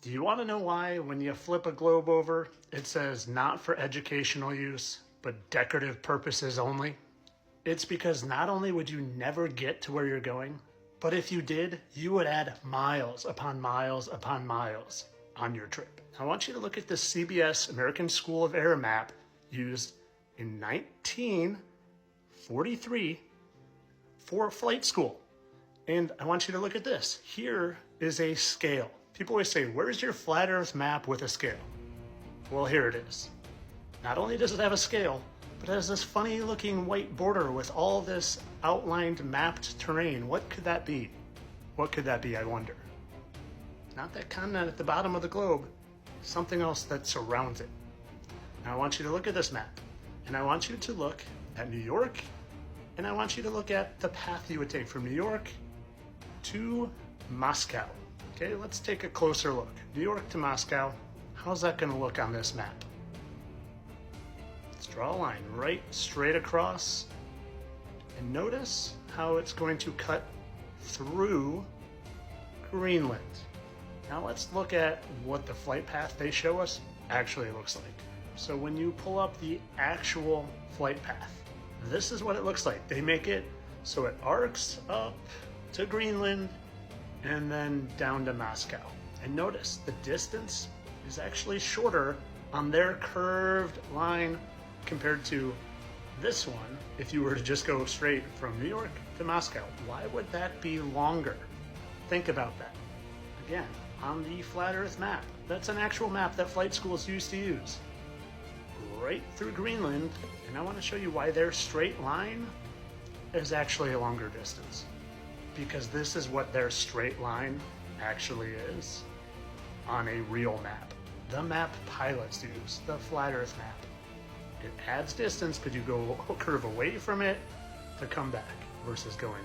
Do you want to know why when you flip a globe over, it says not for educational use, but decorative purposes only? It's because not only would you never get to where you're going, but if you did, you would add miles upon miles upon miles on your trip. I want you to look at the CBS American School of Air map used in 1943 for flight school. And I want you to look at this. Here is a scale. People always say, where's your flat earth map with a scale? Well, here it is. Not only does it have a scale, but it has this funny looking white border with all this outlined mapped terrain. What could that be? What could that be, I wonder? Not that continent at the bottom of the globe, something else that surrounds it. Now I want you to look at this map, and I want you to look at New York, and I want you to look at the path you would take from New York to Moscow. Okay, let's take a closer look. New York to Moscow, how's that gonna look on this map? Let's draw a line right straight across, and notice how it's going to cut through Greenland. Now let's look at what the flight path they show us actually looks like. So when you pull up the actual flight path, this is what it looks like. They make it so it arcs up to Greenland and then down to Moscow. And notice the distance is actually shorter on their curved line compared to this one. If you were to just go straight from New York to Moscow, why would that be longer? Think about that. Again, on the flat earth map, that's an actual map that flight schools used to use. Right through Greenland, and I want to show you why their straight line is actually a longer distance. Because this is what their straight line actually is on a real map. The map pilots use, the flat earth map. It adds distance because you go curve away from it to come back versus going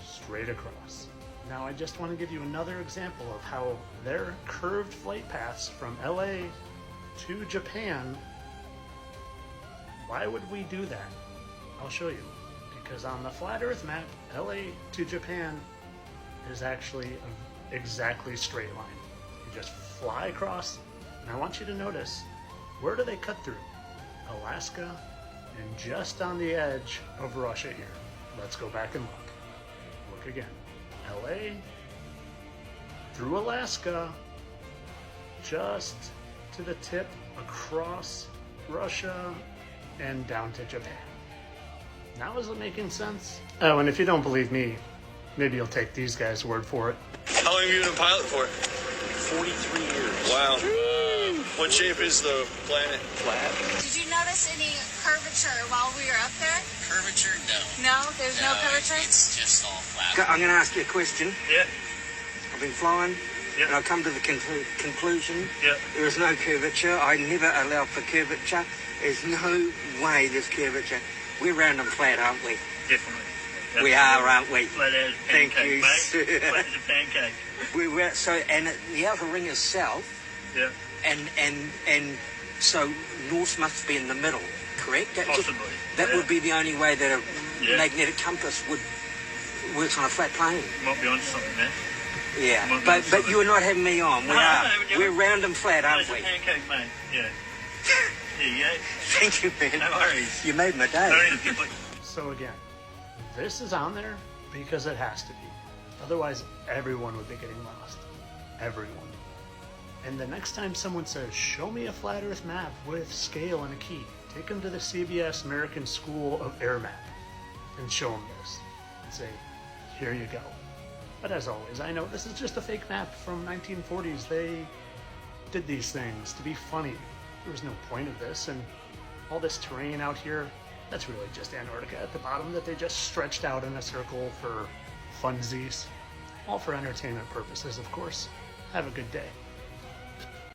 straight across. Now I just want to give you another example of how their curved flight paths from LA to Japan, why would we do that? I'll show you. Because on the flat earth map, LA to Japan is actually an exactly straight line. You just fly across, and I want you to notice, where do they cut through? Alaska, and just on the edge of Russia here. Let's go back and look. Look again. LA, through Alaska, just to the tip, across Russia, and down to Japan. Now is it making sense? Oh, and if you don't believe me, maybe you'll take these guys' word for it. How long have you been a pilot for? 43 years. Wow. What shape is the planet? Flat. Did you notice any curvature while we were up there? Curvature? No. No? There's no curvature? It's just all flat. I'm going to ask you a question. Yeah. I've been flying, Yeah. and I've come to the conclusion Yeah. there is no curvature. I never allow for curvature. There's no way there's curvature. We're round and flat, aren't we? Definitely. We are, aren't we? Flat as a Thank pancake, you, mate. sir. Flat as a pancake. We're so, and the outer ring is south, Yeah. and so north must be in the middle, correct? Possibly. That Yeah. would be the only way that a Yeah. magnetic compass would work on a flat plane. Might be onto something, man. Yeah, Might be but onto something. you are not having me on. We No, are. no, you're- We're round and flat, Flat aren't as a we? pancake, mate. Yeah. There you go. Thank you, man. No worries. You made my day. Don't need to feel like So again, this is on there because it has to be. Otherwise, everyone would be getting lost. Everyone. And the next time someone says, show me a flat earth map with scale and a key, take them to the CBS American School of Air Map and show them this and say, here you go. But as always, I know this is just a fake map from 1940s. They did these things to be funny. There was no point of this, and all this terrain out here, that's really just Antarctica at the bottom that they just stretched out in a circle for funsies. All for entertainment purposes, of course. Have a good day.